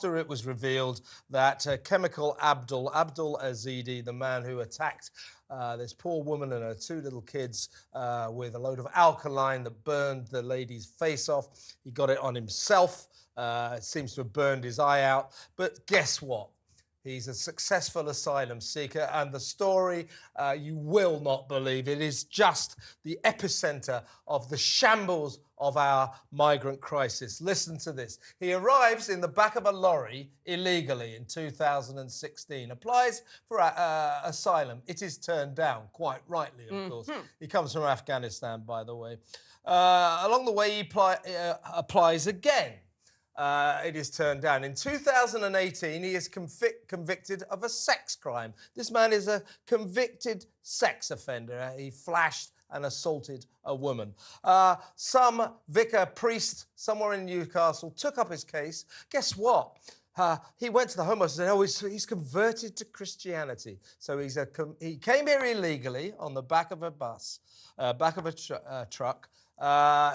After it was revealed that chemical Abdul Ezedi, the man who attacked this poor woman and her two little kids with a load of alkaline that burned the lady's face off, he got it on himself. It seems to have burned his eye out. But guess what? He's a successful asylum seeker, and the story you will not believe. It is just the epicenter of the shambles of our migrant crisis. Listen to this. He arrives in the back of a lorry illegally in 2016, applies for asylum. It is turned down, quite rightly, of course. He comes from Afghanistan, by the way. Along the way, he applies again. It is turned down. In 2018, he is convicted of a sex crime. This man is a convicted sex offender. He flashed and assaulted a woman. Some vicar priest somewhere in Newcastle took up his case. Guess what? He went to the Home Office and said, oh, he's converted to Christianity. So he came here illegally on the back of a bus, back of a truck.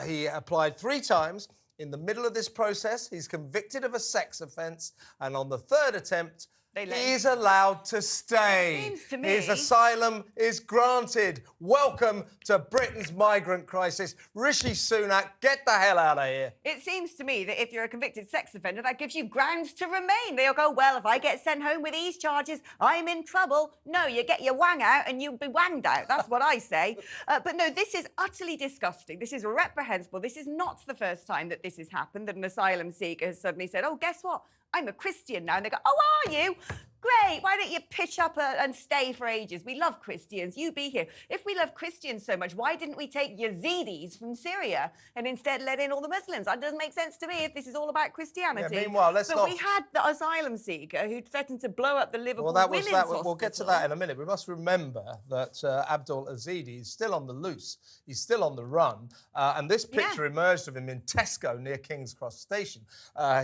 He applied 3 times. In the middle of this process, he's convicted of a sex offence, and on the 3rd attempt, he's allowed to stay. Seems to me... His asylum is granted. Welcome to Britain's migrant crisis. Rishi Sunak, get the hell out of here. It seems to me that if you're a convicted sex offender, that gives you grounds to remain. They'll go, well, if I get sent home with these charges, I'm in trouble. No, you get your wang out and you'll be wanged out. That's what I say. But no, this is utterly disgusting. This is reprehensible. This is not the first time that this has happened, that an asylum seeker has suddenly said, oh, guess what? I'm a Christian now. And they go, oh, are you? Great. Why don't you pitch up and stay for ages? We love Christians. You be here. If we love Christians so much, why didn't we take Yazidis from Syria and instead let in all the Muslims? That doesn't make sense to me if this is all about Christianity. Yeah, meanwhile, we had the asylum seeker who threatened to blow up the Liverpool women's hospital. We'll get to that in a minute. We must remember that Abdul Ezedi is still on the loose. He's still on the run. And this picture emerged of him in Tesco near King's Cross Station.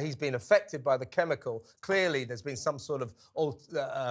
He's been affected by the chemical. Clearly, there's been some sort of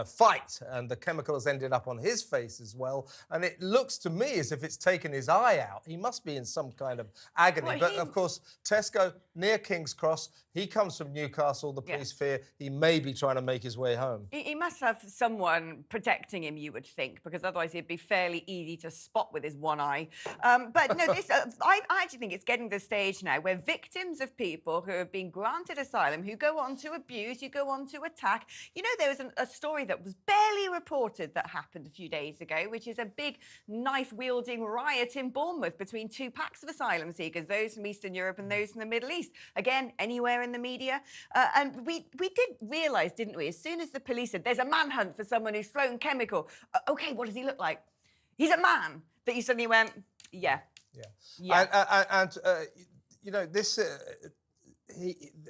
fight, and the chemical has ended up on his face as well. And it looks to me as if it's taken his eye out. He must be in some kind of agony. Well, but of course, Tesco near King's Cross. He comes from Newcastle. The police fear he may be trying to make his way home. He must have someone protecting him, you would think, because otherwise he'd be fairly easy to spot with his one eye. But no, this I actually think it's getting to the stage now where victims of people who have been granted asylum, who go on to abuse, who go on to attack. You know, there was a story that was barely reported that happened a few days ago, which is a big knife-wielding riot in Bournemouth between 2 packs of asylum seekers, those from Eastern Europe and those from the Middle East. Again, anywhere in the media. And we did realise, didn't we, as soon as the police said, there's a manhunt for someone who's thrown chemical. OK, what does he look like? He's a man. That you suddenly went, yeah. You know, this...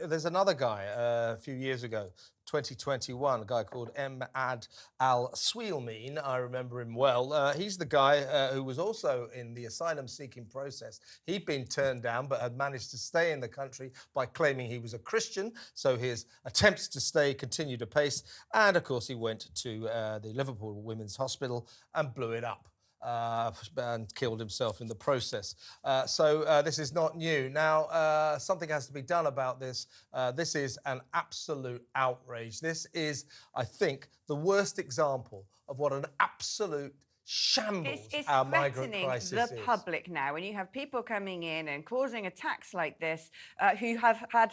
there's another guy a few years ago, 2021, a guy called Ahmad al-Swilmeen. I remember him well. He's the guy who was also in the asylum-seeking process. He'd been turned down but had managed to stay in the country by claiming he was a Christian. So his attempts to stay continued apace. And, of course, he went to the Liverpool Women's Hospital and blew it up. And killed himself in the process. So this is not new. Now, something has to be done about this. This is an absolute outrage. This is, I think, the worst example of what an absolute shambles our migrant crisis is. It's threatening the public now. When you have people coming in and causing attacks like this who have had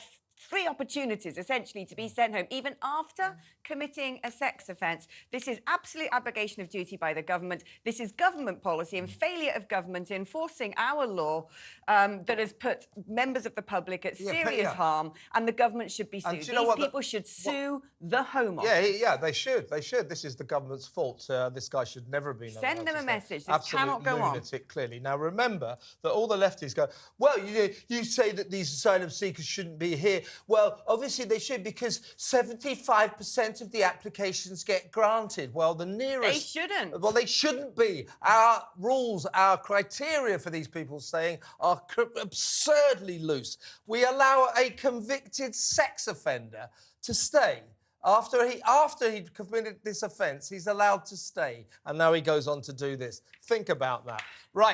3 opportunities, essentially, to be sent home, even after committing a sex offence. This is absolute abrogation of duty by the government. This is government policy and failure of government enforcing our law that has put members of the public at serious harm, and the government should be sued. These people should sue the Home Office. Yeah, they should. They should. This is the government's fault. This guy should never have been allowed Send them to a stay. message. This cannot go on. Lunatic, clearly. Now, remember that all the lefties go, well, you say that these asylum seekers shouldn't be here. Well, obviously they should, because 75% of the applications get granted. Well, the nearest... They shouldn't. Well, they shouldn't be. Our rules, our criteria for these people staying are absurdly loose. We allow a convicted sex offender to stay. After he'd committed this offence, he's allowed to stay. And now he goes on to do this. Think about that. Right.